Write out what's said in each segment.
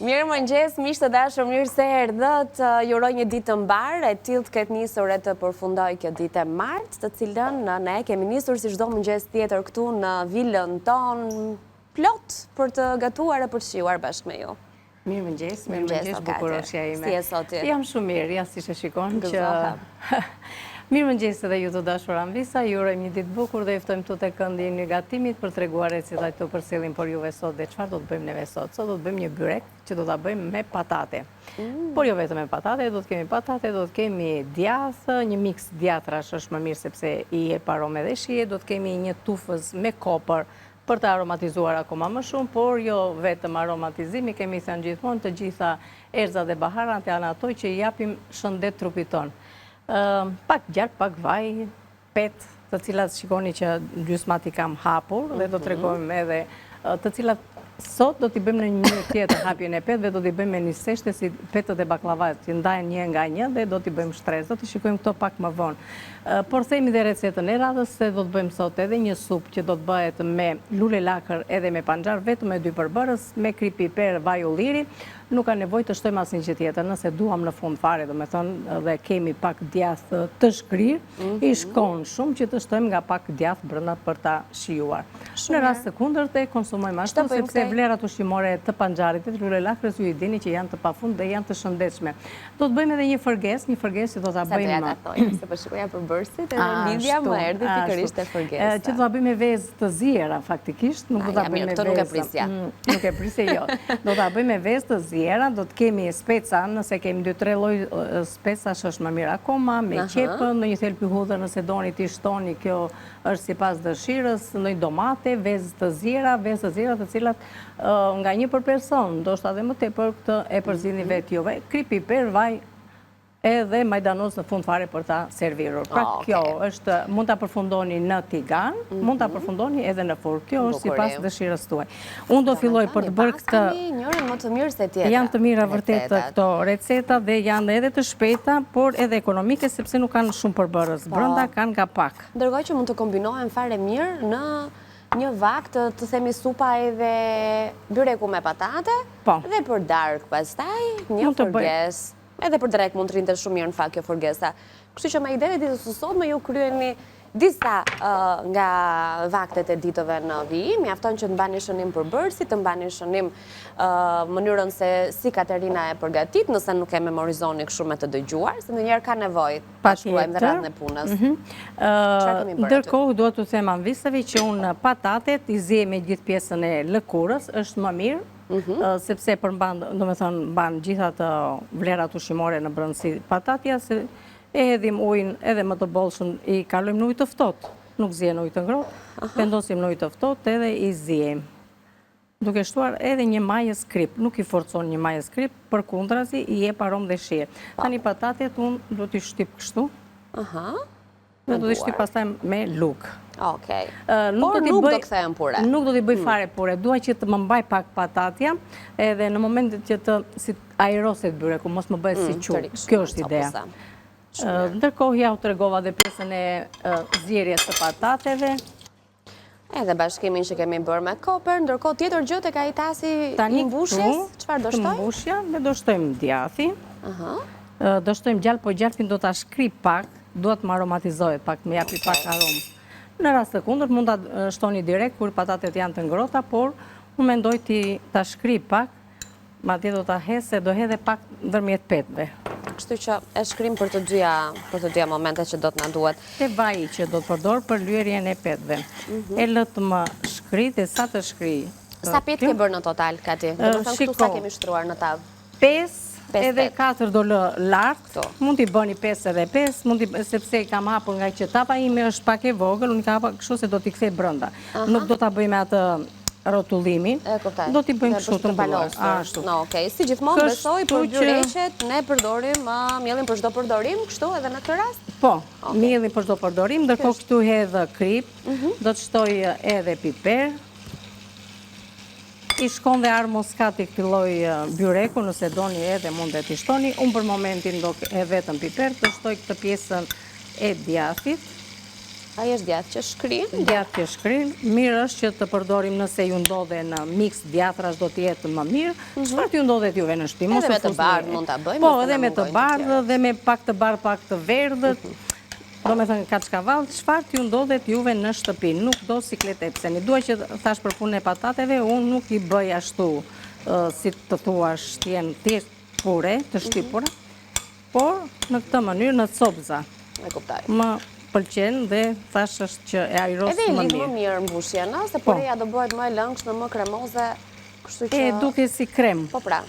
Mirë mëngjes, miq të dashur, mirë se erdhët. Ju uroj një ditë të mbarë, e tillë të ketë nisur e të përfundoj kjo ditë e martë, të cilën ne kemi nisur si çdo mëngjes tjetër këtu në vilën tonë plot për të gatuar e për të shijuar bashkë me ju. Mirë mëngjes, bukurosja ime. Si e soti? Jam shumë mirë, ja si që shikon që... Mirë mëngjes edhe ju të dashur Anvisa, ju urojmë një ditë bukur dhe juftojmë tu te këndi një gatimit për treguar recetat të përcjellim për juve sot dhe çfarë do të bëjmë neve sot. Sot do të bëjmë një byrek që do ta bëjmë me patate. Por jo vetëm me patate, do të kemi patate, do të kemi djathë, një miks djathrash është më mirë sepse i jep aromë dhe shije, do të kemi një tufës me kopër për të aromatizuar akoma më shumë, por jo vetëm aromatizimi, kemi thënë gjithmonë të gjitha erëzat dhe baharat janë ato që i japim shëndet trupit tonë. Pak gjarp, pak vaj, pet, të cilat shikoni që gjysmat i kam hapur dhe do të tregojmë edhe të cilat sot do t'i bëjmë në një mënyrë tjetër hapjen e petëve, do t'i bëjmë me një seshte si petët e baklavat, që ndajnë një nga një dhe do t'i bëjmë shtres, do t'i shikojmë këto pak më vonë. Por themi dhe recetën e radhës se do të bëjmë sot edhe një supë që do të bëhet me lule lakër edhe me panxar, vetëm me 2 përbërës, me kri piper, vaj ulliri. Nuk ka nevojë të shtojmë asnjë gjë tjetër. Nëse duam në fund fare, domethënë, dhe kemi pak djathë të shkrir, i shkon shumë që të shtojmë nga pak djathë brenda për ta shijuar. Në rast të kundërt e konsumojmë ashtu sepse vlerat ushqimore të panxharit dhe të lule lakrës ju i dini që janë të pafund dhe janë të shëndetshme. Do të bëjmë edhe një fërgesë që do ta bëjmë. Se po shikoja përbërësit edhe lidhja më erdhi pikërisht e fërgesa. Që do ta bëjmë me vezë të ziera faktikisht, nuk do ta bëjmë me vezë. Nuk e prisja. Nuk e prisje jo. Do ta bëjmë me vezë të ziera, do të kemi speca, nëse kemi 2-3 lloj specash është më mirë akoma, me qepë, ndonjë thelpi hudhër nëse doni ti shtoni, kjo është sipas dëshirës, ndonjë domate, vezë të ziera të cilat nga një për person, ndoshta edhe më tepër këtë e përzini vetë juve, kri piper, vaj edhe majdanoz në fund fare për ta servirur. Pra kjo është, mund ta përfundoni në tigan, mund ta përfundoni edhe në furrë. Kjo është sipas dëshirës tuaj. Unë do filloj për të bërë këtë. Njërin më të mirë se tjetra. Janë të mira vërtet këto receta dhe janë edhe të shpejta, por edhe ekonomike sepse nuk kanë shumë përbërës. Brenda kanë nga pak. Ndërkohë që mund të kombinohen fare mirë në një vakt të themi supa edhe byreku me patate, dhe për darkë pastaj një fërgesë. Edhe për drek mund të rinte shumë mirë në fakt kjo fërgesa. Kështu që me ide e ditës së sotme ju kryeni disa nga vaktet e ditëve në vijim, mjafton që të mbani shënim përbërësit, të mbani shënim mënyrën se si Katerina e përgatit, nëse nuk e memorizoni kështu me të dëgjuar, se ndonjëherë ka nevojë ta shkruajmë dhe radhën e punës. Ndërkohë duhet të them Anvisave që unë patatet i zie me gjithë pjesën e lëkurës, është më mirë. Sepse mban gjitha të vlerat ushqimore në brendësi patatja, se e hedhim ujin edhe më të bollshëm, i kalojmë në ujë të ftohtë, nuk zien ujë të ngrohtë, vendosim në ujë të ftohtë edhe i ziejmë. Duke shtuar edhe një majës krip, nuk i forcon një majës krip, përkundrazi i jep aromë dhe shije. Tani patatet unë do t'i shtyp kështu. Dhe do t'i shtyp pastaj me luk. Por nuk do kthehem pure. Nuk do t'i bëj fare pure. Dua që të më mbaj pak patatja, edhe në momentin që të aeroset byreku, mos më bëhet si qurë. Kjo është ideja. Ndërkohë ja u tregova dhe pjesën e zjerjes të patateve. Edhe bashkimin që kemi bërë me kopër, ndërkohë tjetër gjë tek ai tasi i mbushjes, çfarë do shtojmë? Mbushja, ne do shtojmë djathi. Do shtojmë gjallë, po gjallpin do ta shkri pak, duhet të aromatizohet pak, më japi pak aromë. Në rast të kundërt mund ta shtoni direkt kur patatet janë të ngrohta, por unë mendoj ta shkri pak, madje do ta hes se do hedhe pak ndërmjet petëve. Kështu që e shkrim për të dyja momentet që do të na duhet. Te vaji që do të përdor për lyerjen e petëve. E lë të më shkri dhe sa të shkri. Sa petë ke bërë në total, Kati? Do të thënë këtu sa kemi shtruar në tavë? 5 edhe 4 do lë lartë, mund t'i bëni 5 edhe 5, sepse i kam hapur nga që tava ime është pak e vogël, unë ka hapur kështu se do t'i kthej brenda. Nuk do t'a bëjmë atë rotullimin, do t'i bëjmë kështu të mbaluar. Si gjithmonë besoj për byreqet ne përdorim mielin për çdo përdorim, kështu edhe në këtë rast? Po, mielin për çdo përdorim, ndërkohë këtu hedh krip, do të shtoj edhe piper. I shkon dhe armoskat i këtij lloj byreku, nëse doni edhe mund të t'i shtoni. Unë për momentin do e vetëm piper, të shtoj këtë pjesën e djathit. Ai është djathë që shkrin? Djathë që shkrin. Mirë është që të përdorim nëse ju ndodhe në mix djathrash do të jetë më mirë. Çfarë t'ju ndodhet juve në shtëpi? Edhe me të bardhë mund ta bëjmë. Po, edhe me të bardhë dhe me pak të bardhë, pak të verdhët. Do me thënë kaçkavall, çfarë t'ju ndodhet juve në shtëpi? Nuk do sikletë pseni. Dua që thash për punën e patateve, unë nuk i bëj ashtu, si të thuash, t'jen thjesht pure, të shtypura, por në këtë mënyrë në copza. E kuptoj. Më pëlqen dhe thash është që e ajros më mirë. Edhe i lidh më mirë mbushjen, se pureja do bëhet më e lëngshme, më kremoze, kështu që... E duke si krem. Po pra.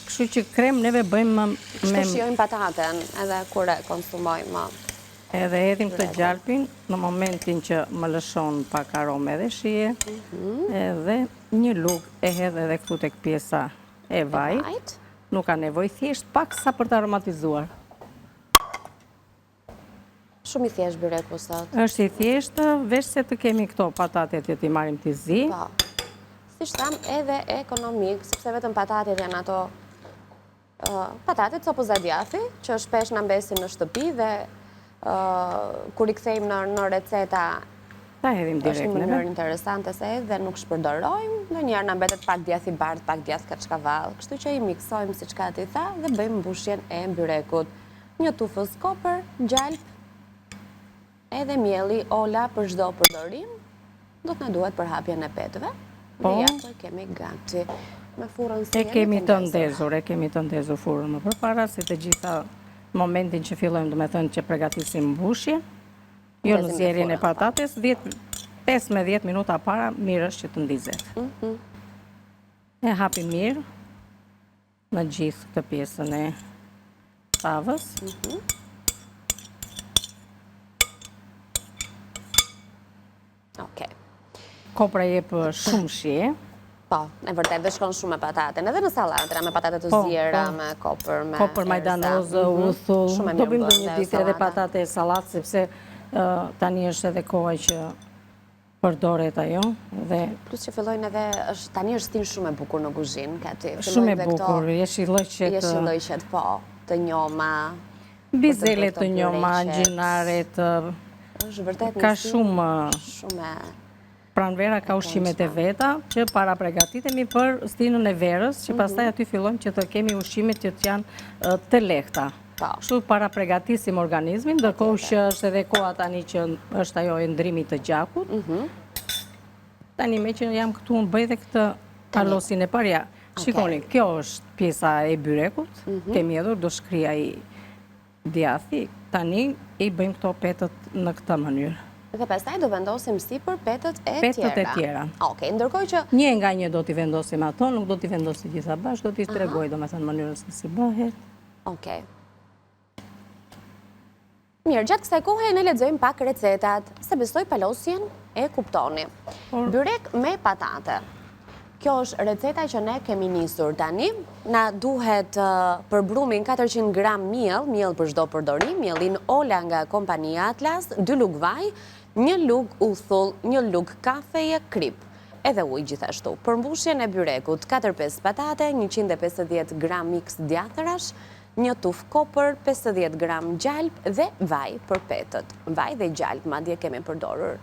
Kështu që krem neve bëjmë me... Kështu shijojmë pataten edhe kur e konsumojmë. Edhe edhim të gjalpin në momentin që më lëshon pak arome dhe shije, edhe një lugë e hedh edhe këtu tek pjesa e vajt. Nuk ka nevojë, thjesht pak sa për të aromatizuar. Shumë i thjesht byreku sot. Është i thjeshtë, veç se të kemi këto patatet që t'i marrim t'i zi. Po. Si tham edhe ekonomik, sepse vetëm patatet janë ato patatet copëza djathi, që shpesh na mbesin në shtëpi dhe kur i kthejmë në receta ta hedhim direkt është një mënyrë interesante se edhe nuk shpërdorojmë, ndonjëherë na mbetet pak djath i bardhë, pak djath kaçkavall, kështu që i miksojmë siç ka ti tha dhe bëjmë mbushjen e byrekut. Një tufës kopër, gjalp, edhe mielli ola për çdo përdorim, do të na duhet për hapjen e petëve. Dhe ja po kemi gati. Me furrën si e kemi të ndezur furrën më përpara se të gjitha momentin që fillojmë, do me thënë që përgatisim mbushje, jo në zjerjen e patates, 5-10 minuta para, mirë është që të ndizet. E hapi mirë në gjithë këtë pjesën e tavës. Kopra jep shumë shije. Po, e vërtet dhe shkon shumë me pataten, edhe në salatëra, me patate të zjera, me kopër, me kopër, majdanozë, uthull, do bëjmë dhe një ditë edhe patate e salatë, sepse tani është edhe koha që përdoret ajo. Plus që fillojnë edhe, tani është stin shumë e bukur në kuzhinë, këti. Shumë e bukur, jeshillëqet, po, të njoma. Bizele të njoma, gjinaret, ka shumë... Pranvera ka ushimet e veta, që para pregatitemi për stinën e verës, që pastaj aty fillojmë që të kemi ushimet që të janë të lehta. Kështu para pregatisim organizmin, ndërkohë që është edhe koha tani që është ajo e ndrimit të gjakut. Tani me që jam këtu në bëj dhe këtë alosin e parja. Shikoni, kjo është pjesa e byrekut, kemi edhur, do shkria i djathi, tani i bëjmë këto petët në këtë mënyrë. Dhe pastaj do vendosim sipër petët e tjera. Petët e tjera. Okej, ndërkohë që... Një nga një do t'i vendosim ato, nuk do t'i vendosim gjitha bashkë, do t'i tregoj, do me thënë mënyrës në si bëhet. Okej. Mirë, gjatë kësaj kohe ne lexojmë pak recetat, se besoj palosjen e kuptoni. Byrek me patate. Kjo është receta që ne kemi nisur tani. Na duhet për brumin 400 gram miell për çdo përdorim, miellin ola nga kompania Atlas, 2 lugë vaj, 1 lugë uthull, 1 lugë kafeje krip, edhe ujë gjithashtu. Për mbushjen e byrekut, 4-5 patate, 150 gram mix djathërash, 1 tufë kopër, 50 gram gjalp dhe vaj për petët. Vaj dhe gjalp, madje kemi përdorur.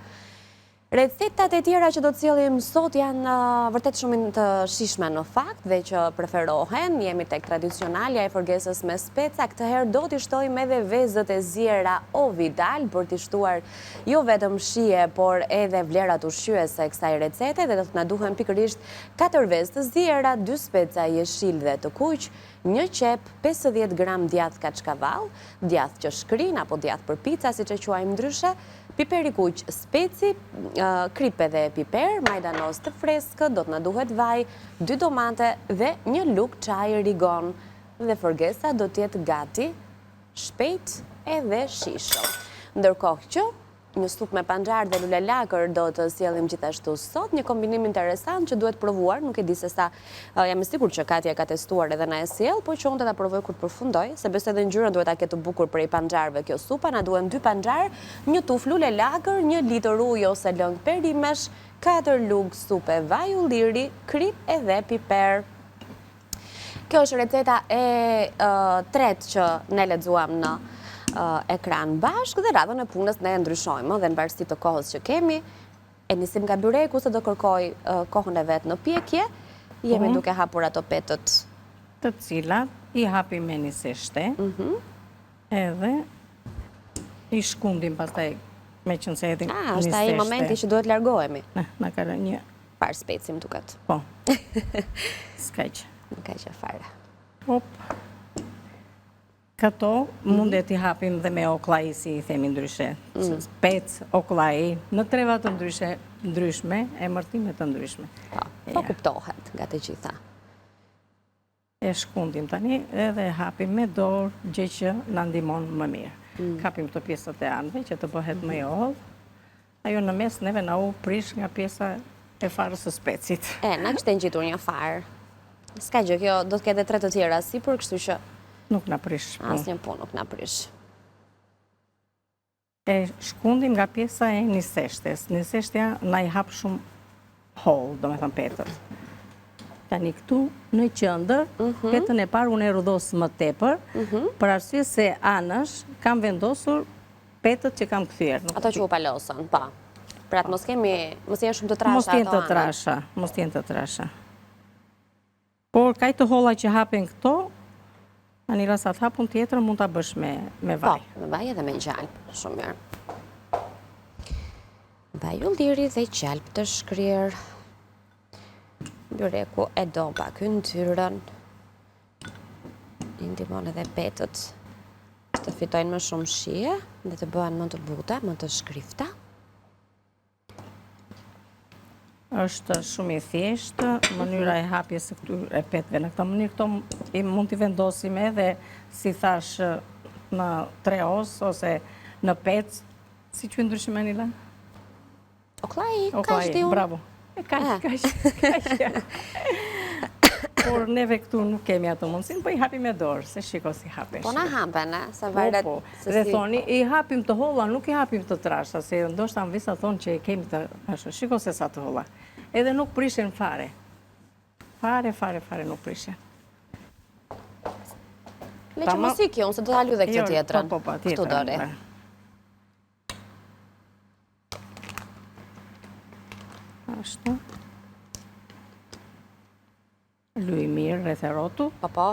Recetat e tjera që do të cillim sot janë vërtet shumë të shishme në fakt dhe që preferohen, jemi tek tradicionalja e forgesës me speca, këtë herë do t'i shtojmë edhe vezët e zjera o vidal për t'i shtuar jo vetëm shije, por edhe vlerat ushqyese e kësaj recete dhe do të na duhen pikërisht 4 vezë të zjera, 2 speca jeshil dhe të kuq, 1 qep, 50 gram djath kaçkavall, djath që shkrin apo djath për pica, siç e quajmë ndryshe, piper i kuq, speci, kripe dhe piper, majdanoz të freskët, do të na duhet vaj, 2 domate dhe 1 lugë çaj rigon. Dhe forgesa do të jetë gati, shpejt edhe shishëm. Ndërkohë që një supë me panxar dhe lule lakër do të sjellim gjithashtu sot, një kombinim interesant që duhet provuar, nuk e di se sa jam e sigurt që Katja ka testuar edhe na e sjell, po që unë do ta provoj kur përfundoj, se besoj edhe ngjyrën duhet ta ketë të bukur prej panxarëve kjo supa, na duhen 2 panxar, 1 tufë lule lakër, 1 litër ujë ose lëng perimesh, 4 lugë supe vaj ulliri, krip edhe piper. Kjo është receta e tretë që ne lexuam në ekran bashkë dhe radhën e punës ne ndryshojmë dhe në varësi të kohës që kemi, e nisim nga byreku se do kërkoj kohën e vetë në pjekje, jemi duke hapur ato petët. Të cilat i hapim me një seshte, edhe i shkundim pastaj me qënë se edhin një seshte. Është ai momenti që duhet largohemi. Në kërë një... Farë specim duket. Po, s'ka që. S'ka që fare. Këto mundet i hapim dhe me oklaj, si i themi ndryshe. Pec, oklaj, në treva të ndryshme, emërtime të ndryshme. Po kuptohet nga të gjitha. E shkundim tani edhe hapim me dorë gjë që në ndimon më mirë. Kapim këto pjesët e anëve që të bëhet më i odhë. Ajo në mes neve na u prish nga pjesa e farës së specit. Na kështë në gjitur një farë. Ska gjë, kjo do të kete 3 të tjera sipër, kështu që... Nuk na prish. Asnjë punë nuk na prish. E shkundim nga pjesa e një seshtes. Një seshtja na i hap shumë hollë, do me thënë petët. Tani këtu në qëndër, petën e parë unë e rudhosë më tepër, për arsye se anësh kam vendosur petët që kam këthyrë. Ato që u palosën, pa. Pra atë mos jenë shumë të trasha ato anë. Mos jenë të trasha. Por kaj të holla që hapen këto, në një rasat hapun tjetër mund të bësh me vaj. Po, me vaj edhe me gjalp, shumë mirë. Vaj ulliri dhe gjalp të shkrirë. Byreku e do pak yndyrën. I ndihmon edhe petët të fitojnë më shumë shije dhe të bëhen më të buta, më të shkrifta. Është shumë i thjeshtë, mënyra e hapjes së këtyre petëve. Në këtë mënyrë këto i mund t'i vendosim edhe, si thash, në 3 osë ose në petë, si që ndryshim e njëla? Oklaj, kash di unë. Bravo. Kash. Por neve këtu nuk kemi ato mundësin, po i hapim me dorë, se shiko si hapesh. Po na hapen, se varet... Dhe thoni, i hapim të holla, nuk i hapim të trasha, se ndoshta në visa thonë që i kemi të... Shiko se sa të holla. Edhe nuk prishen fare. Fare nuk prishen. Le që mos i kjo, unë se do t'alju dhe këtë tjetërën. Po, Këtu dori. Ashtu. Luj mirë rreth e rotu. Po.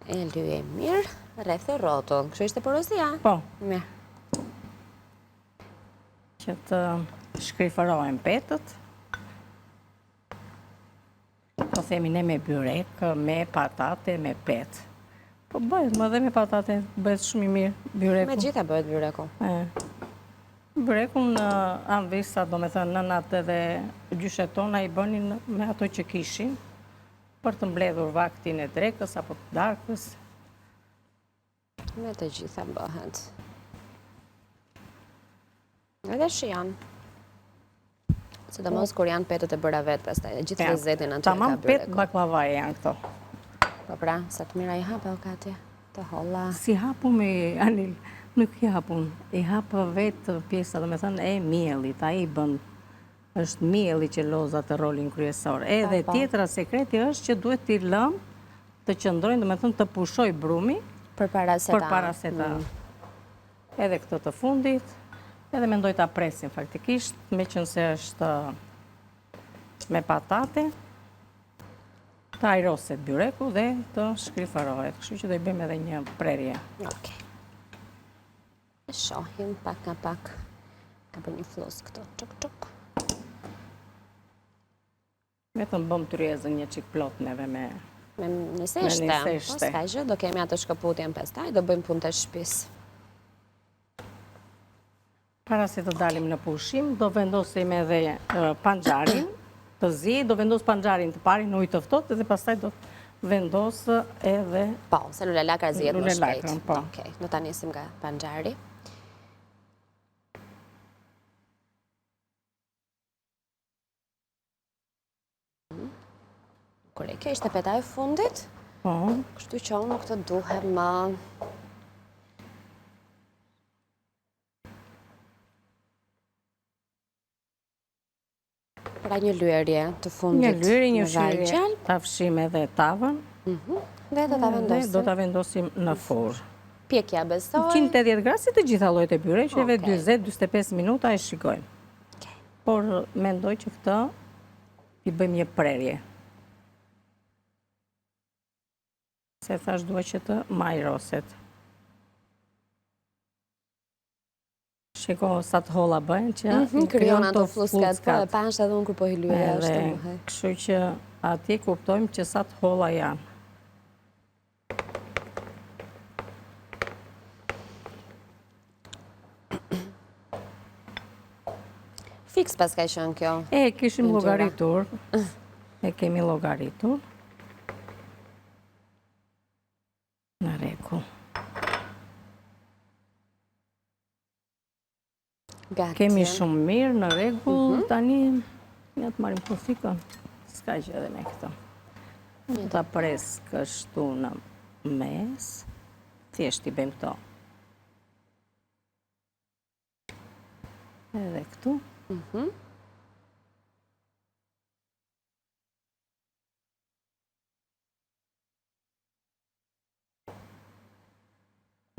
E luj mirë rreth e rotu. Kështu ishte porosia? Po. Mirë. Që të shkrifarojnë petët. Po themi ne me byrek, me patate, me petë. Po bëhet më dhe me patate, bëhet shumë i mirë byreku. Me gjitha bëhet byreku. Byrekun në anvisa, do me thënë nënat edhe gjyshet tona i bënin me ato që kishin, për të mbledhur vaktin e drekës apo të darkës. Me të gjitha bëhet. Edhe shian. Se të mos kur janë petët e bëra vetë, pastaj, gjithë lezetin anë që e ka byreku. Tamam petë baklavaje janë këto. Po pra, sa të mira i hape o katje, të holla. Si hapu me Anil, nuk i hapun. I hapë vetë pjesa, do me thënë, e miellit. A i bën, është mielli që loza të rolin kryesor. Edhe tjetra sekreti është që duhet t'i lëm të qëndrojnë, do me thënë, të pushoj brumi për para se ta. Edhe këto të fundit, edhe mendoj t'a presin faktikisht, me qënë se është me patate, të ajroset byreku dhe të shkrifarohet. Kështu që do i bëjmë edhe një prerje. Okej. E shohim pak nga pak. Ka për një flos këto. Çuk. Vetëm bëm të rjezën një qik plot neve me një seshte. Po s'ka gjë, do kemi atë shkëputjen pastaj, do bëjmë punë të shtëpis. Para se të dalim në pushim, do vendosim edhe panxharin të zi, do vendos panxharin të parin në ujë të ftohtë dhe pastaj do vendosë edhe... Po, se lulelakra zihet më shpejt. Po. Okej, do ta nisim nga panxhari. Kore, kjo ishte peta e fundit. Po. Kështu që unë nuk të duhem më... Pra një lyerje të fundit. Një lyerje, një shyrje, ta fshim edhe tavën. Dhe do ta vendosim. Do ta vendosim në furrë. Pjekja besoj. 180 gradë si të gjitha llojet e byreqeve, 40-45 minuta e shikojmë. Por mendoj që këtë i bëjmë një prerje. Se thash dua që të majroset. Shiko sa të holla bëjnë që krijon ato fluskat, po e pash edhe unë kur po hyluja ashtu. Kështu që atje kuptojmë që sa të holla janë. Fiks pas ka qenë kjo. Kishim llogaritur. Kemi llogaritur. Në rregull. Kemi shumë mirë, në rregull, tani ja të marrim kufikën. S'ka gjë edhe me këto. Ta pres kështu në mes. Thjesht i bëjmë këto. Edhe këtu.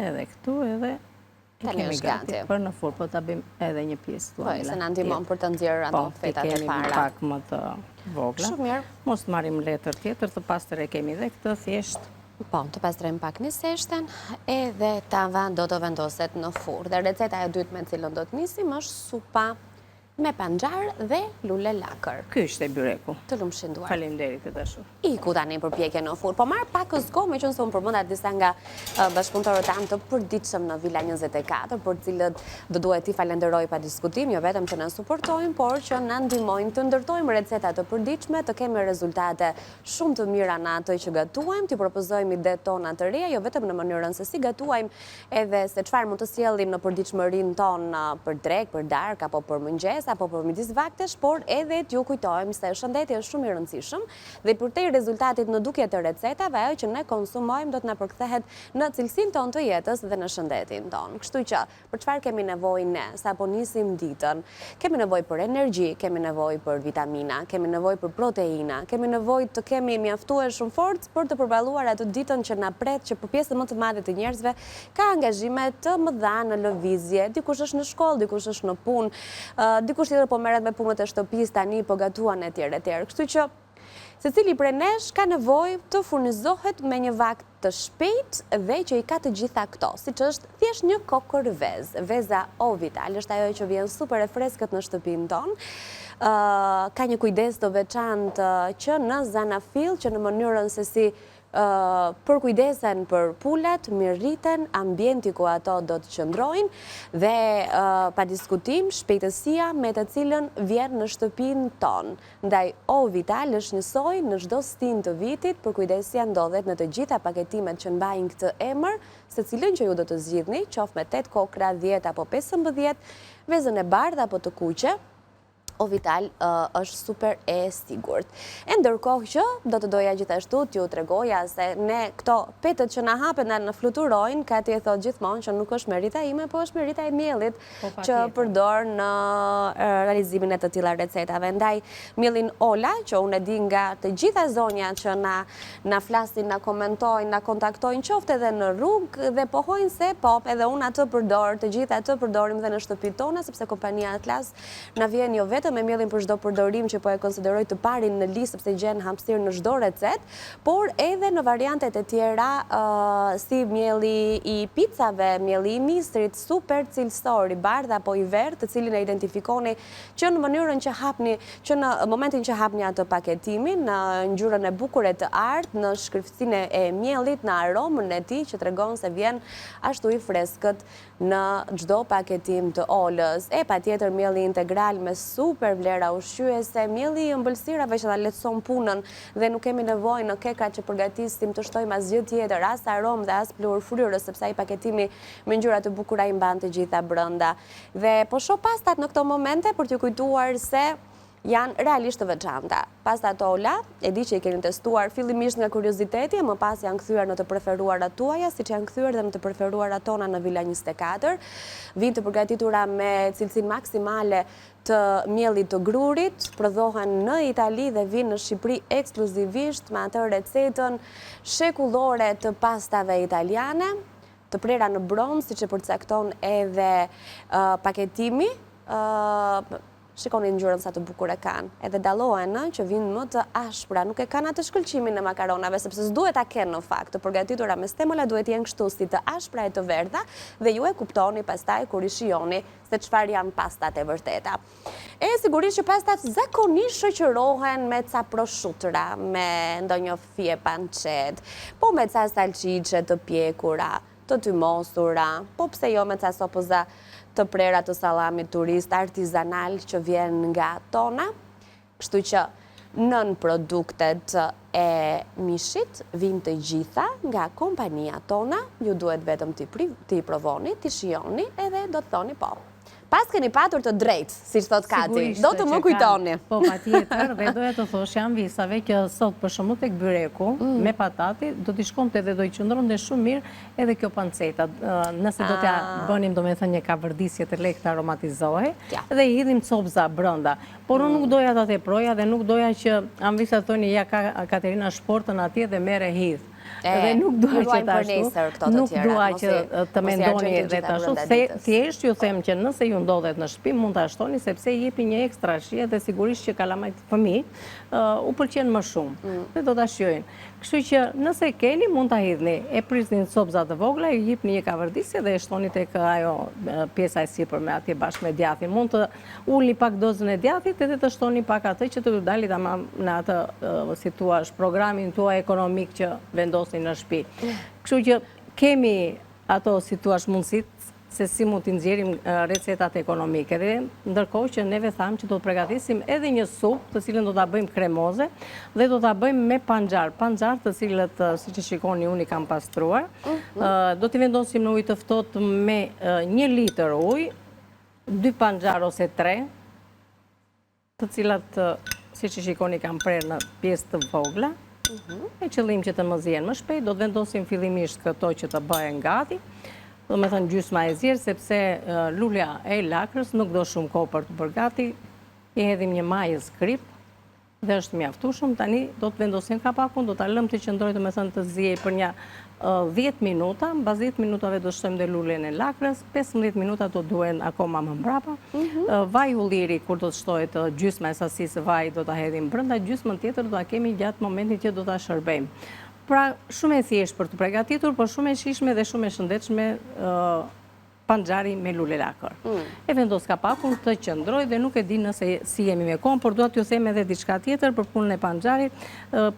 Edhe këtu, edhe kemi gati për në furrë, po ta bëjmë edhe një pjesë. Po, se na ndihmon për të nxjerrë ato fetat e para. Kemi pak më të vogla. Shumë mirë. Mos të marrim letër tjetër, të pastër e kemi dhe këtë thjesht. Po, të pastrojmë pak në seshten, edhe tavan do të vendoset në furrë. Dhe receta e dytë me cilën do të nisim është supa me panxar dhe lule lakër. Ky është e byreku. Të lumshinduar. Faleminderit të dashur. Iku tani për pjekjen në furrë, po marr pak kohë, meqense unë përmenda disa nga bashkëpunëtorët tanë të përditshëm në Vila 24, për cilët do duhet t'i falenderoj pa diskutim, jo vetëm që na suportojnë, por që na ndihmojnë të ndërtojmë receta të përditshme, të kemi rezultate shumë të mira në atë që gatuajmë, t'i propozojmë ide tona të reja, jo vetëm në mënyrën se si gatuajmë, edhe se çfarë mund të sjellim në përditshmërinë tonë për drekë, për darkë apo për mëngjes, apo për midis vaktesh, por edhe t'ju kujtojmë se shëndeti është shumë i rëndësishëm dhe përtej rezultatit në dukje të recetave, ajo që ne konsumojmë do të na përkthehet në cilësinë tonë të jetës dhe në shëndetin tonë. Kështu që për çfarë kemi nevojë ne sapo nisim ditën? Kemi nevojë për energji, kemi nevojë për vitamina, kemi nevojë për proteina, kemi nevojë të kemi mjaftueshëm forcë për të përballuar atë ditën që na pret, që për pjesën më të madhe të njerëzve ka angazhime të mëdha në lëvizje, dikush është në shkollë, dikush është në punë, dikush tjetër po merret me punët e shtëpisë tani, po gatuan etj. Kështu që secili prej nesh ka nevojë të furnizohet me një vakt të shpejtë dhe që i ka të gjitha këto, siç është thjesht një kokër vezë. Veza O Vital është ajo që vjen super e freskët në shtëpinë tonë. Ka një kujdes të veçantë që në Zanafil, që në mënyrën se si për kujdesen për pulat, mirëriten, ambienti ku ato do të qëndrojnë dhe pa diskutim shpejtësia me të cilën vjen në shtëpinë tonë. Ndaj O Vital është njësoj në çdo stin të vitit, për kujdesja ndodhet në të gjitha paketimet që mbajnë këtë emër, se cilën që ju do të zgjidhni, qoftë me 8 kokra, 10 apo 15, vezën e bardhë apo të kuqe. O Vital është super e sigurt. E ndërkohë që do të doja gjithashtu t'ju tregoja se ne këto petët që na hapen në fluturojnë, ka ti e thot gjithmonë që nuk është merita ime, po është merita e miellit që përdor në realizimin e të tilla recetave. Ndaj mielin Ola, që unë e di nga të gjitha zonjat që na flasin, na komentojnë, na kontaktojnë, qoftë edhe në rrugë dhe pohojnë se po, edhe unë atë përdor, të gjitha atë përdorim dhe në shtëpitë tona, sepse kompania Atlas na vjen jo vetëm me mielin për çdo përdorim që po e konsideroj të parin në listë sepse gjen hapësirë në çdo recetë, por edhe në variantet e tjera si mielli i picave, mielli i mistrit, super cilësor, i bardhë apo i verdhë, të cilin e identifikoni që në mënyrën që hapni, që në momentin që hapni atë paketimin, në ngjyrën e bukur e të artë, në shkripsinë e miellit, në aromën e tij që tregon se vjen ashtu i freskët në çdo paketim të Olës. E patjetër mielli integral me super vlera ushqyese, mielli i ëmbëlsirave që ta lehtëson punën dhe nuk kemi nevojë në kekat që përgatisim të shtojmë asgjë tjetër, as aromë dhe as pluhur fryrës, sepse ai paketimi me ngjyra të bukura i mban të gjitha brenda. Dhe po shoh pastat në këto momente për t'ju kujtuar se janë realisht të veçanta. Pasta Tola, e di që i keni testuar fillimisht nga kurioziteti, më pas janë kthyer në të preferuarat tuaja, siç janë kthyer dhe në të preferuarat tona në Villa 24. Vinë të përgatitura me cilësinë maksimale të miellit të grurit, prodhohen në Itali dhe vinë në Shqipëri ekskluzivisht me atë recetën shekullore të pastave italiane, të prera në bronz, siç e përcakton edhe paketimi. Shikoni ngjyrën sa të bukur e kanë. Edhe dallohen që vinë më të ashpra, nuk e kanë atë shkëlqimin e makaronave, sepse s'duhet ta kenë në fakt. Të përgatitura me stemola duhet jenë kështu si të ashpra e të verdha dhe ju e kuptoni pastaj kur i shijoni se çfarë janë pastat e vërteta. E sigurisht që pastat zakonisht shoqërohen me ca prosciuttora, me ndonjë fije pancet, po me ca salcice të pjekura, të tymosura, po pse jo me ca sopoza të prera të sallamit turist artizanal që vjen nga tona. Kështu që nën produktet e mishit vijnë të gjitha nga kompania tona, ju duhet vetëm t'i provoni, t'i shijoni edhe do të thoni po. Pas keni patur të drejtë, siç thot Kati, do të më kujtoni. Po, patjetër, dhe doja të thosh janë visave që sot për shembull tek byreku me patati do t'i shkonte dhe do i qëndronte shumë mirë edhe kjo panceta. Nëse do t'ja bënim domethënë një kavërdisje të lehtë aromatizohej dhe i hidhim copza brenda. Por unë nuk doja ta teproja dhe nuk doja që anvisa thoni ja ka Katerina shportën atje dhe merre hidh. Dhe nuk dua që të ashtu, nuk dua që të mendoni dhe të ashtu, se thjesht ju them që nëse ju ndodhet në shtëpi mund të ashtoni sepse i jepi një ekstra shije dhe sigurisht që kalamajt fëmijë u pëlqen më shumë dhe do ta shijojnë. Kështu që nëse keni mund ta hidhni, e prisni copza të vogla, i jepni një kavërdisje dhe e shtoni tek ajo pjesa e sipërme atje bashkë me djathin. Mund të ulni pak dozën e djathit edhe të shtoni pak atë që të dali tamam në atë si thua programin tuaj ekonomik që vendosin në shtëpi. Kështu që kemi ato si thua mundësit se si mund t'i nxjerrim recetat ekonomike. Dhe ndërkohë që neve thamë që do të përgatisim edhe një supë të cilën do ta bëjmë kremoze dhe do ta bëjmë me panxar. Panxar të cilët, siç e shikoni, unë i kam pastruar. Do t'i vendosim në ujë të ftohtë me 1 litër ujë, 2 panxar ose 3, të cilat, siç e shikoni, kam prerë në pjesë të vogla. Me qëllim që të më zihen më shpejt, do të vendosim fillimisht këto që të bëhen gati. Do me thënë gjysma e zirë, sepse lulja e lakrës nuk do shumë kohë për të bërë gati. I hedhim një majës krip dhe është mjaftueshëm. Tani do të vendosim kapakun, do ta lëmë të qëndrojë, do me thënë të zihej për një 10 minuta. Mbas 10 minutave do shtojmë dhe luljen e lakrës, 15 minuta do duhen akoma më mbrapa. Vaj ulliri, kur do të shtohet gjysma e sasisë vaj, do ta hedhim brenda, gjysmën tjetër do ta kemi gjatë momentit që do ta shërbejmë. Pra, shumë e thjeshtë për të përgatitur, por shumë e shijshme dhe shumë e shëndetshme panxari me lule lakër. E vendos kapakun të qëndroj dhe nuk e di nëse si jemi me kohën, por dua t'ju them edhe diçka tjetër për punën e panxarit.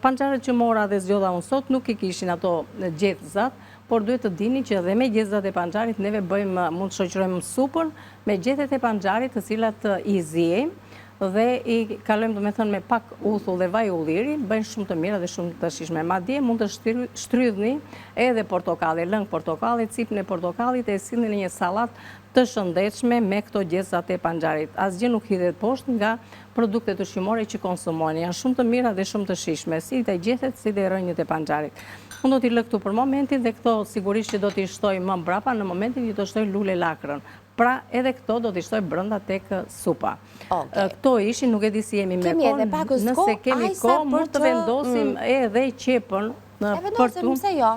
Panxarët që mora dhe zgjodha unë sot nuk i kishin ato gjetëzat, por duhet të dini që edhe me gjetëzat e panxarit neve bëjmë, mund të shoqërojmë supën me gjethet e panxarit të cilat i zihejmë dhe i kalojmë do me thënë me pak uthull dhe vaj ulliri, bëjnë shumë të mira dhe shumë të shijshme. Madje mund të shtrydhni edhe portokalli, lëng portokalli, cipën e portokallit e sillni në një sallatë të shëndetshme me këto gjetëzat e panxarit. Asgjë nuk hidhet poshtë nga produktet ushqimore që konsumoni. Janë shumë të mira dhe shumë të shijshme, si të gjethet, si dhe rrënjët e panxarit. Unë do t'i lë këtu për momentin dhe këto sigurisht që do t'i shtoj më mbrapa në momentin që do shtoj lule lakrën. Pra edhe këto do t'i shtoj brenda tek supa. Këto ishin, nuk e di si jemi me kohë, nëse kemi kohë mund të vendosim edhe qepën për tu. Pse jo?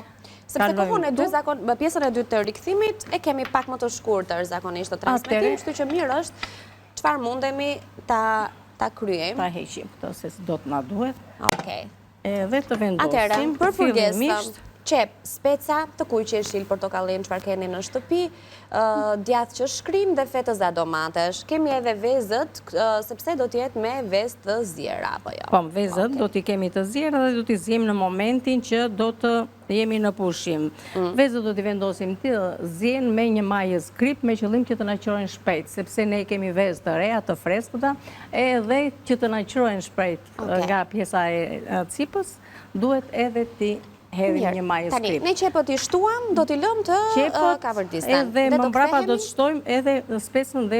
Sepse kohën e pjesën e dytë të rikthimit e kemi pak më të shkurtër zakonisht të transmetim, kështu që mirë është çfarë mundemi ta kryejmë. Ta heqim këto se do të na duhet. Okej. Edhe të vendosim. Atëherë, për furgesën, qep, speca, të kuj qeshil, portokallin, çfarë keni në shtëpi, djath që shkrim dhe fetëza domatesh. Kemi edhe vezët, sepse do t'jetë me vezë të zjera, apo jo? Po, vezët do t'i kemi të zjera dhe do t'i zjem në momentin që do të jemi në pushim. Vezët do t'i vendosim të zjen me një majës krip me qëllim që të na qërojnë shpejt, sepse ne kemi vezë të reja, të freskëta, edhe që të na qërojnë shpejt nga pjesa e cipës, duhet edhe t'i hedhim një majës krip. Ne qepët i shtuam, do t'i lëm të kavërdistan. Edhe më mbrapa do të shtojmë edhe spesën dhe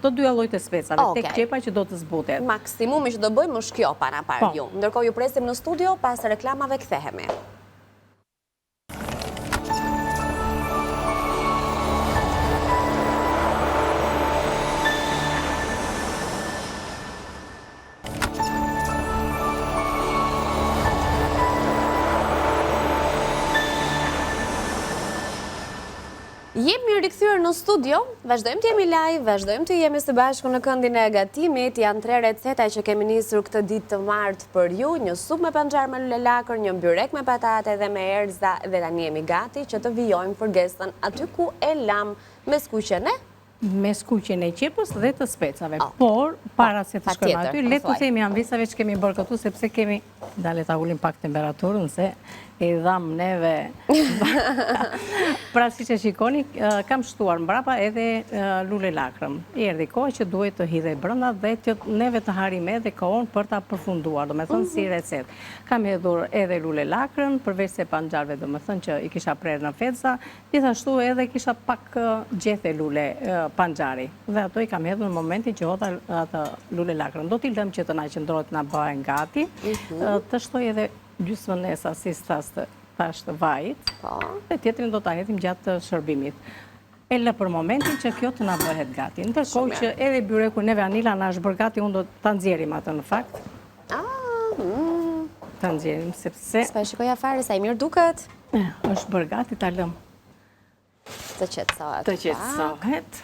Do dyja llojt e specave, tek qepa që do të zbutet. Maksimumi që do bëjmë është kjo para parë ju. Ndërkohë ju presim në studio, pas reklamave kthehemi. Jemi rikthyer në studio, vazhdojmë të jemi live, vazhdojmë të jemi së bashku në këndin e gatimit, janë 3 receta që kemi nisur këtë ditë të martë për ju, një supë me panxar me lule lakër, një byrek me patate dhe me erza dhe tani jemi gati që të vijojmë fërgesën aty ku e lam me skuqen e? Me skuqen e qepës dhe të specave, por para se të shkojmë aty, le të themi anvisave që kemi bërë këtu, sepse kemi, dale ta ulim pak temperaturën, se e dham neve. Pra si që shikoni, kam shtuar mbrapa edhe lule lakrëm. I erdhi kohë që duhet të hidhej brenda dhe që neve të harim edhe kohën për ta përfunduar, do me thënë si recet. Kam hedhur edhe lule lakrën, përveç se panxarve, do me thënë që i kisha prerë në fetza, gjithashtu edhe kisha pak gjethe lule panxari. Dhe ato i kam hedhur në momentin që hodha atë lule lakrën. Do t'i lëm që të na qëndrohet na bëhen gati, të shtoj edhe gjysmën nesa si tash të vajit, dhe tjetrin do ta hedhim gjatë shërbimit. E lë për momentin që kjo të na bëhet gati. Ndërkohë që edhe byreku neve anila na është bërë gati, unë do ta nxjerrim atë në fakt. Ta nxjerrim sepse s'po shikoja fare sa i mirë duket. Është bërë gati, ta lëm të qetësohet. Të qetësohet.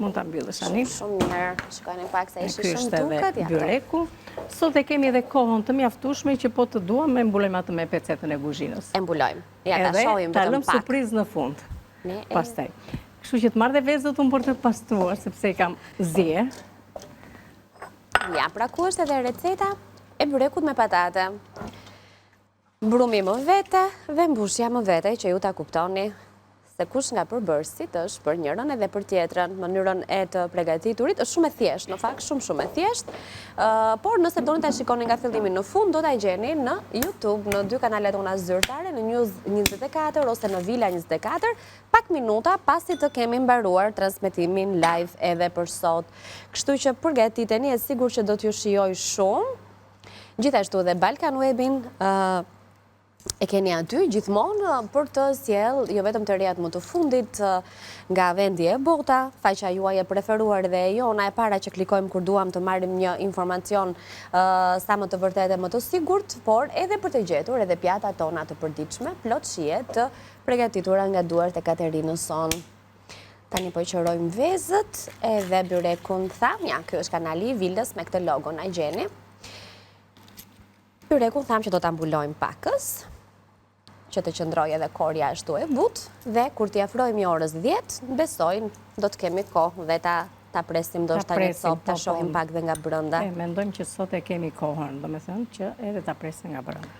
Mund ta mbyllësh Anil. Shumë mirë. Shikojeni pak sa ishi shumë duket. Byreku. Sot e kemi edhe kohën të mjaftueshme që po të duam e mbulojmë atë me pecetën e kuzhinës. E mbulojmë. Ja ta shohim vetëm pak. Ta lëm surprizë në fund. Pastaj. Kështu që të marr dhe vezët unë për të pastruar sepse i kam zier. Ja, pra ku është edhe receta e byrekut me patate. Brumi më vete dhe mbushja më vete që ju ta kuptoni se kush nga përbërësit është për njërën edhe për tjetrën, mënyrën e të pregatiturit, është shumë e thjesht, në fakt shumë e thjesht, por nëse doni ta shikoni nga fillimi në fund, do ta gjeni në YouTube, në 2 kanalet tona zyrtare, në News 24 ose në Villa 24, pak minuta pasi të kemi mbaruar transmetimin live edhe për sot. Kështu që përgatiteni, e sigur që do t'ju shijoj shumë, gjithashtu dhe Balkan Webin, e keni aty gjithmonë për të sjell jo vetëm të rejat më të fundit nga vendi e bota, faqja juaj e preferuar dhe jona e para që klikojmë kur duam të marrim një informacion sa më të vërtet e më të sigurt, por edhe për të gjetur edhe pjatat tona të përditshme, plot shije të përgatitura nga duart e Katerinës son. Tani po i qërojmë vezët edhe byrekun tham, ja, kjo është kanali i Vildës me këtë logo, na gjeni. Byrekun tham që do ta mbulojmë pakës, që të qëndroj edhe korja ashtu e but, dhe kur t'i afrojmë orës 10, besojnë do të kemi kohë dhe ta presim do shta një copë, ta shohim pak dhe nga brënda. Mendojmë që sot e kemi kohën, do me thënë që edhe ta presim nga brënda.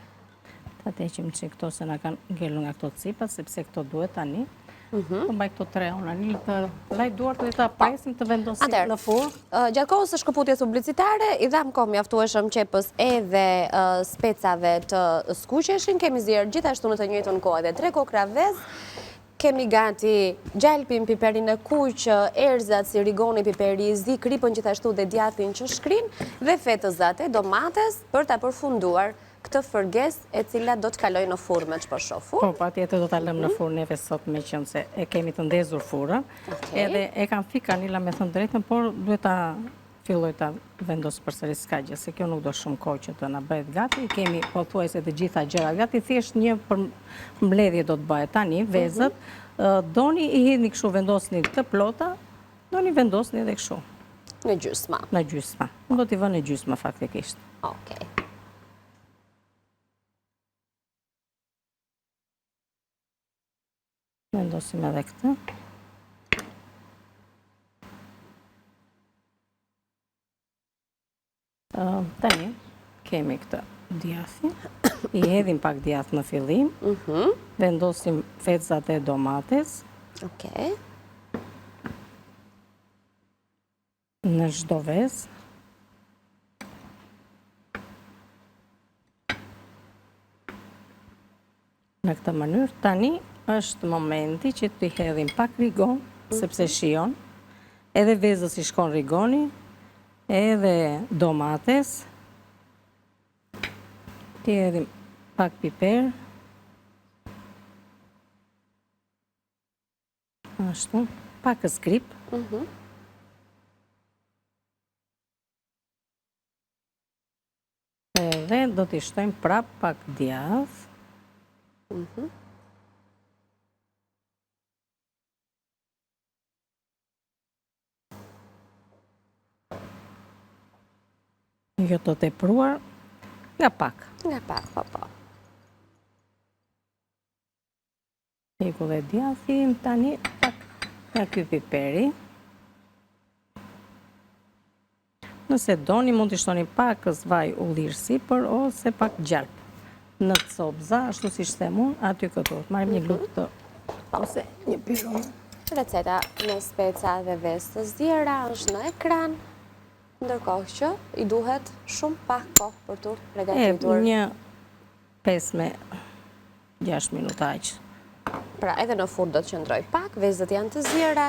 Ta teqim që këto se na kanë ngelur nga këto cipat, sepse këto duhet tani. Të mbaj këto 3 unë Anil të laj duart dhe ta presim të vendosim në furrë. Gjatë kohës së shkëputjes publicitare, i dham kohë mjaftueshëm qepës edhe specave të skuqeshin, kemi zirë gjithashtu në të njëjtën kohë edhe 3 kokra vezë, kemi gati gjalpin, piperin e kuq, erzat, si rigoni, piperi i zi, kripën gjithashtu dhe djathtin që shkrin, dhe fetëzate, domates, për ta përfunduar këtë fërges e cila do të kaloj në furrë me që po shofu. Po, pa tjetë do të lëmë në furrë neve sot me qënë se e kemi të ndezur furrë. Edhe e kam fika Anila me thënë drejtën, por duhet ta filloj ta vendosë përsëri s'ka gjë, se kjo nuk do shumë kohë që të na bëhet gati. Kemi pothuajse të gjitha gjërat gati, thjesht një për mbledhje do të bëhet tani, vezët. Doni i hidhni kështu, vendosni të plota, doni vendosni edhe kështu. Në gjysma. Në gjysma. Unë do t'i vë në gjysma faktikisht. Okej. Vendosim edhe këtë. Tani, kemi këtë djathin. I hedhim pak djath në fillim. Vendosim fetëzat e domates. Okej. Në çdo vezë. Në këtë mënyrë, tani është momenti që t'i hedhim pak rigon, sepse shion, edhe vezës i shkon rigoni, edhe domates, ti edhim pak piper, ashtu, pak skrip, edhe do t'i shtojmë prap pak djath, jo të tepruar, nga pak. Nga pak, po. Teku dhe djathi, tani pak nga ky piperi. Nëse doni, mund t'i shtoni pak vaj ullirë sipër, ose pak gjarp. Në copza, ashtu si shtem unë, aty këtu. Marim një lukë të, ose një piron. Receta me speca dhe vezë të zjera është në ekran, ndërkohë që i duhet shumë pak kohë për të përgatitur. Një 5-6 minuta aq. Pra edhe në furrë do të qëndroj pak, vezët janë të zjera,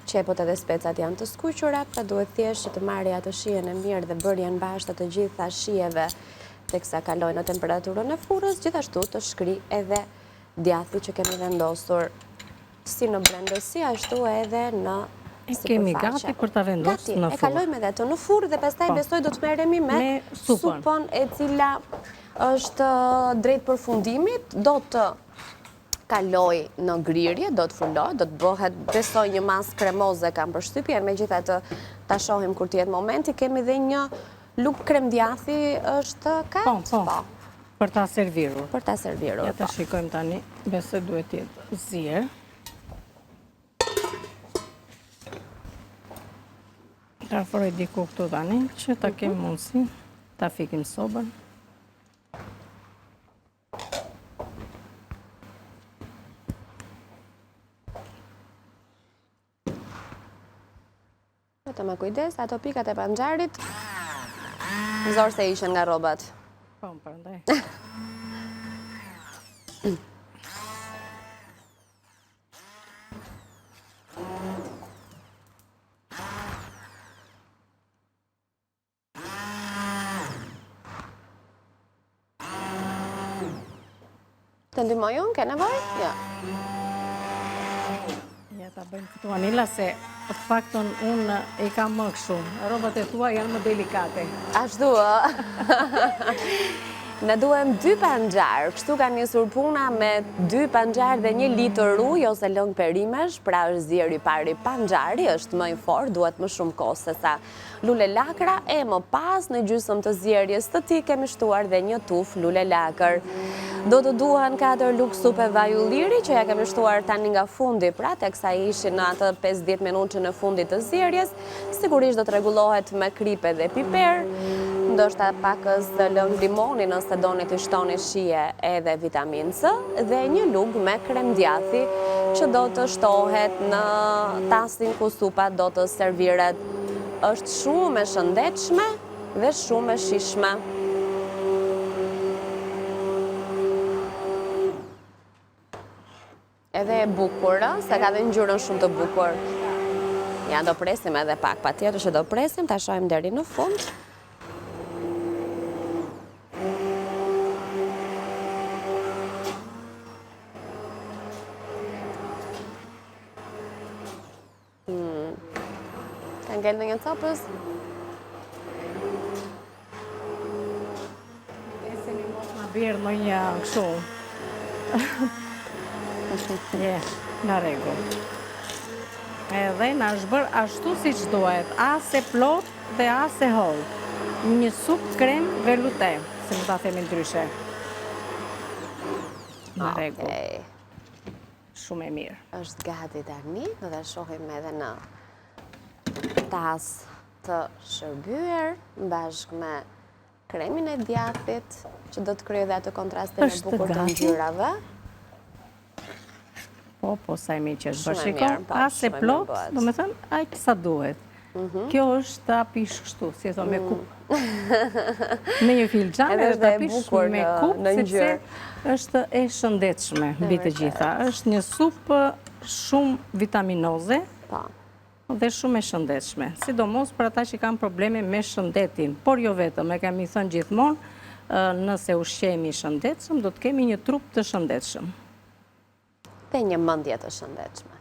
qepot edhe specat janë të skuqura, pra duhet thjesht që të marrë atë shijen e mirë dhe bërjen bashkë të gjitha shijeve teksa kalojnë në temperaturën e furrës, gjithashtu të shkri edhe djathi që kemi vendosur si në blender, ashtu edhe në kemi gati për të vendosur në furrë. E kalojmë edhe të në furrë dhe pastaj besoj do të merremi me supën e cila është drejt përfundimit, do të kaloj në grirje, do të fruloj, do të bëhet, besoj, një masë kremoze kam përshtypjen, megjithatë ta shohim kur të jetë momenti, kemi dhe një lugë krem djathi është kaq? Po. Për ta servirur. Për ta servirur. Ja ta shikojmë tani, besoj duhet të jetë zier. Ta foroj diku këtu tani, që ta kemi mundësi, ta fikim sobën. Të me kujdes, ato pikat e panxarit, zorë se ishen nga robat. Po, më përndaj. Të ndihmojon, ke nevojë? Ja. Ja ta bëjmë këtu Anila, se fakton unë i kam më kështu. Robat e tua janë më delikate. Ashtu, ne duhem 2 panxar, kështu ka nisur puna me 2 panxar dhe 1 litër ujë ose lëng perimesh, pra është zieri pari panxari, është më i fortë, duhet më shumë kohë se sa lule lakra, e më pas në gjysmë të zierjes të tij kemi shtuar dhe 1 tufë lule lakër. Do të duhen 4 lugë supe vaj ulliri që ja kemi shtuar tani nga fundi, pra teksa ishin në atë 5-10 minutë në fundit të zierjes, sigurisht do të rregullohet me kripe dhe piper, ndoshta pakës lëng limoni nëse doni të shtoni shije edhe vitaminë C, dhe 1 lugë me krem djathi që do të shtohet në tasin ku supa do të serviret. Është shumë e shëndetshme dhe shumë e shijshme. Edhe e bukur, se ka dhe ngjyrën shumë të bukur. Ja, do presim edhe pak, patjetër që do presim, ta shohim deri në fund. Ka ngel në një copës? Eseni mos ma bjerë më një kështu. Në rregull. Edhe na është bërë ashtu si që duhet, as e plot dhe as e holl. Një supë krem velute, se më ta themi ndryshe. Në rregull. Shumë e mirë. Është gati tani, do ta shohim edhe në tasë të shërbyer bashkë me kremin e djathit, që do të kryejë dhe atë kontrastin e bukur të ngjyrave. Po, sa e mirë që është bërë. Shikon, as e plot, do me thënë, aq sa duhet. Kjo është ta pish kështu, si e thonë, me kupë. Me një filxhan, edhe ta pish me kupë, sepse është e shëndetshme, mbi të gjitha. Është një supë shumë vitaminoze, dhe shumë e shëndetshme. Sidomos për ata që kanë probleme me shëndetin, por jo vetëm, e kemi thënë gjithmonë, nëse ushqemi shëndetshëm, do të kemi një trup të shëndetshëm. Dhe një mendje të shëndetshme.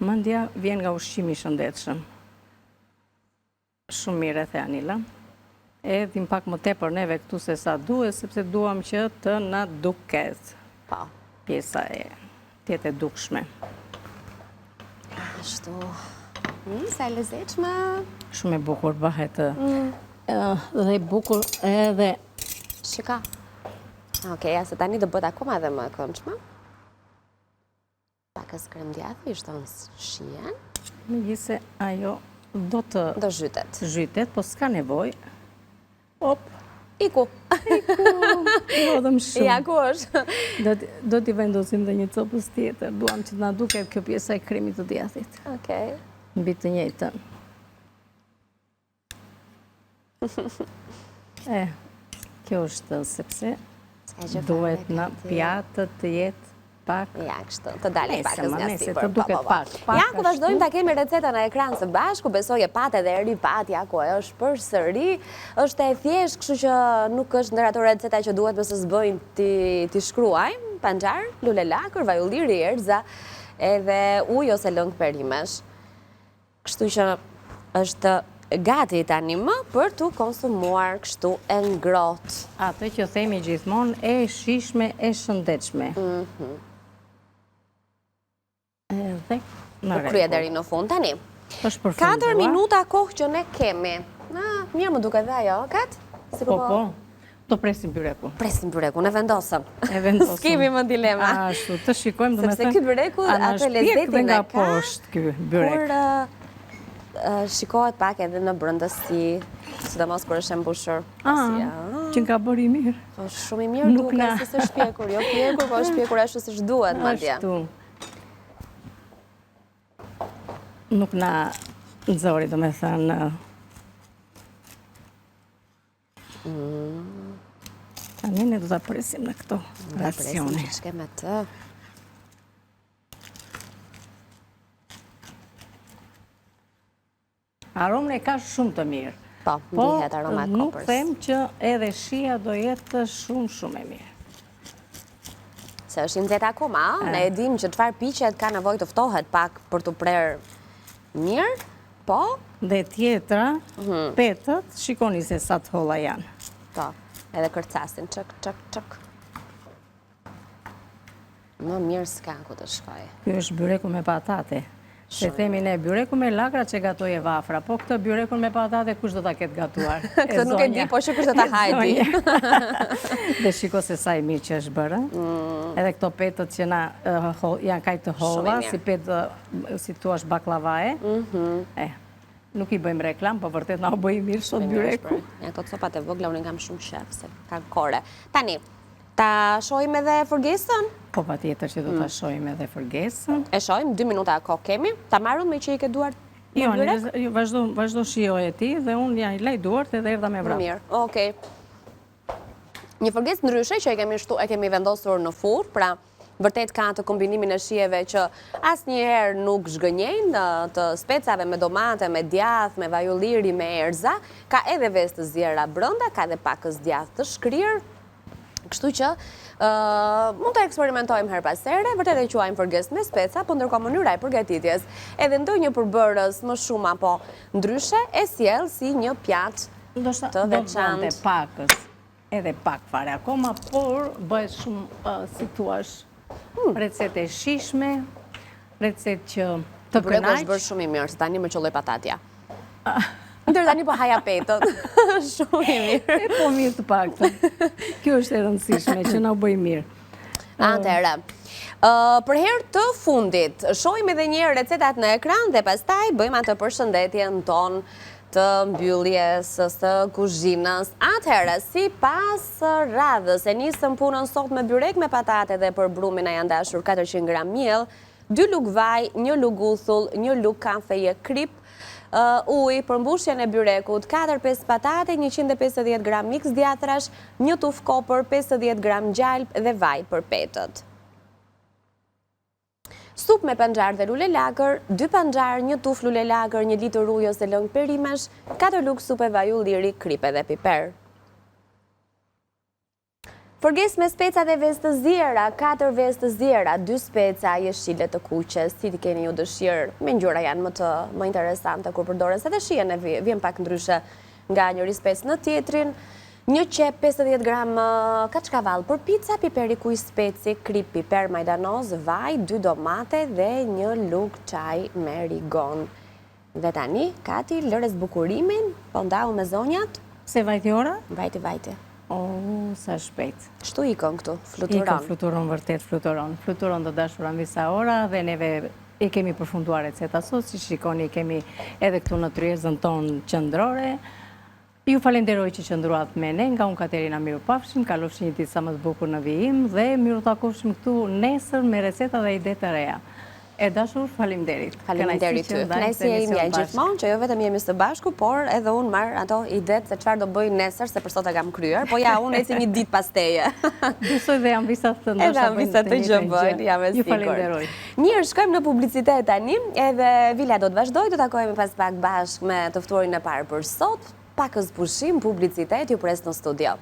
Mendja vjen nga ushqimi shëndetshëm. Shumë mirë e the Anila. Edhim pak më tepër neve këtu se sa duhet, sepse duam që të na duket. Po. Pjesa e tjetë e dukshme. Ashtu. Sa e lezetshme. Shumë e bukur bëhet. Dhe bukur edhe... Shika. Okej, se tani do bëhet akoma edhe më e këndshme. Pakës kremdjathi shton shien. Megjithse ajo do të... Do zhytet. Zhytet, po s'ka nevoj. Op. Iku. Lodhëm shumë. Ja, ku është? Do t'i vendosim dhe një copës tjetër. Duam që t'na duket kjo pjesa e kremit të djathit. Okej. Mbi të njëjtën. Kjo është sepse duhet në pjatë të jetë pak... Ja, kështu, të dalet pakës nga sipër. Të duket pak. Ja, ku vazhdojmë ta kemi receta në ekran së bashku, besoj e pat edhe eri pat, ja, ku e është për sëri, është e thjesht, kështu që nuk është ndër ato receta që duhet mëse s'bëjnë t'i shkruajmë, panxar, lule lakër, vaj ulliri, erza, edhe ujë ose lëng perimesh. Kështu që është gati tani më për t'u konsumuar kështu e ngrohtë. Atë që themi gjithmonë e shishme e shëndetshme. Edhe në krye deri në fund tani. 4 minuta kohë që ne kemi. Mirë më duket dhe ajo, Kat? Po. Do presim byreku. Presim byreku, ne vendosëm. S'kemi më dilema. Ashtu, të shikojmë, do me thënë. Sepse ky byreku atë lezetin e ka. Poshtë ky byrek. Kur shikohet pak edhe në brëndësi, sidomos kur është e mbushur. Që nga bëri mirë. Shumë i mirë duke, si së shpjekur. Jo pjekur, po shpjekur ashtu si shduhet, madje. Ashtu. Nuk na nëzori, do me thënë. Tani ne do të presim në këto racione. Presim që shke me të. Aromën e ka shumë të mirë. Po, ndihet aroma e kopërës. Nuk them që edhe shia do jetë shumë e mirë. Se është i nxehtë akoma, ne e dim që çfarë piqet ka nevojë të ftohet pak për të prerë mirë, po... Dhe tjetra, petët, shikoni se sa të holla janë. Po, edhe kërcasin, çak. Më mirë s'ka ku të shkoj. Ky është byreku me patate. Se themi ne byreku me lakra që gatoj e vafra, po këtë byrekun me patate kush do ta ketë gatuar? Këtë nuk e di, po që kush do ta hajdi. Dhe shiko se sa i mirë që është bërë. Edhe këto petët që janë kajtë të holla, si petë, si thua është baklavae. Nuk i bëjmë reklam, po vërtet na u bëj mirë sot byreku. Ja, këto copat e vogla unë kam shumë shef, se ka kore. Tani, ta shohim edhe fërgesën? Po pa tjetër që do ta shohim edhe fërgesën. E shohim, 2 minuta kohë kemi. Ta marrëm me që i ke duart me byrek? Jo, vazhdo shijoj e ti dhe unë ja i lej duart edhe erdha me vrap. Mirë, okej. Një fërgesë ndryshe që e kemi vendosur në furrë, pra vërtet ka të kombinimin e shijeve që asnjëherë nuk zhgënjejnë, të specave me domate, me djath, me vaj ulliri, me erza, ka edhe vezë të zjera brenda, ka edhe pakës djath të shkrirë. Kështu që mund të eksperimentojmë her pas here, vërtet e quajmë fërgesë me speca, po ndërkohë mënyra e përgatitjes edhe ndonjë përbërës më shumë apo ndryshe e sjell si një pjatë të veçantë. Do të pakës, edhe pak fare akoma, por bëhet shumë, si thuash, recetë e shishme, recetë që të kënaq. Byreku është bërë shumë i mirë, se tani më qolloj patatja. Ndër tani po haja petët. Shumë i mirë. E po mirë të paktën. Kjo është e rëndësishme, që na u bëj mirë. Atëherë, për herë të fundit, shohim edhe një recetat në ekran dhe pastaj bëjmë atë përshëndetjen tonë të mbylljes së kuzhinës. Atëherë, sipas radhës, e nisëm punën sot me byrek me patate dhe për brumin na janë dashur 400 gram miell, 2 lug vaj, 1 lug uthull, 1 lug kafeje krip, ujë, përmbushjen e byrekut, 4-5 patate, 150 gram mix djathrash, 1 tuf kopër, 50 gram gjalp dhe vaj për petët. Sup me panxar dhe lule lagër, 2 panxar, 1 tuf lule lagër, 1 litër ujë ose lëng perimesh, 4 lugë supe vaj ulliri, kripe dhe piper. Forges me speca dhe vezë të ziera, 4 vezë të ziera, 2 speca jeshile të kuqes, si ti keni ju dëshirë, me ngjyra janë më interesante kur përdoren, se dhe shien e vjen pak ndryshe nga njëri spec në tjetrin, 1 qep 50 gram kaçkavall për pica, piper i kuj speci, krip, piper majdanoz, vaj, 2 domate dhe 1 lugë çaj me rigon. Dhe tani, Kati, lëre zbukurimin, po ndau me zonjat. Se vajti ora? Vajti. Sa shpejt. Shtu ikon këtu, fluturon. Ikon, fluturon, vërtet fluturon. Fluturon të dashuran visa ora dhe neve i kemi përfunduar receta sot, si shikoni kemi edhe këtu në tryezën tonë qendrore. Ju falenderoj që qëndruat me ne, nga unë Katerina miru pafshim, kalofshin një ditë sa më të bukur në vijim dhe miru takofshim këtu nesër me receta dhe ide të reja. E dashur, faleminderit. Faleminderit ty. Kënaqësi e imja gjithmonë që jo vetëm jemi së bashku, por edhe unë marr ato idet se çfarë do bëj nesër, se për sot e kam kryer, po ja unë eci një ditë pas teje. Besoj dhe jam visat të ndoshta. Edhe jam visat të gjë bëjnë, jam e sigurt. Ju falenderoj. Mirë, shkojmë në publicitet tani, edhe Vila do të vazhdoj, do takojmë pas pak bashkë me të ftuarin e parë për sot, pak pushim, publicitet, ju pres në studio.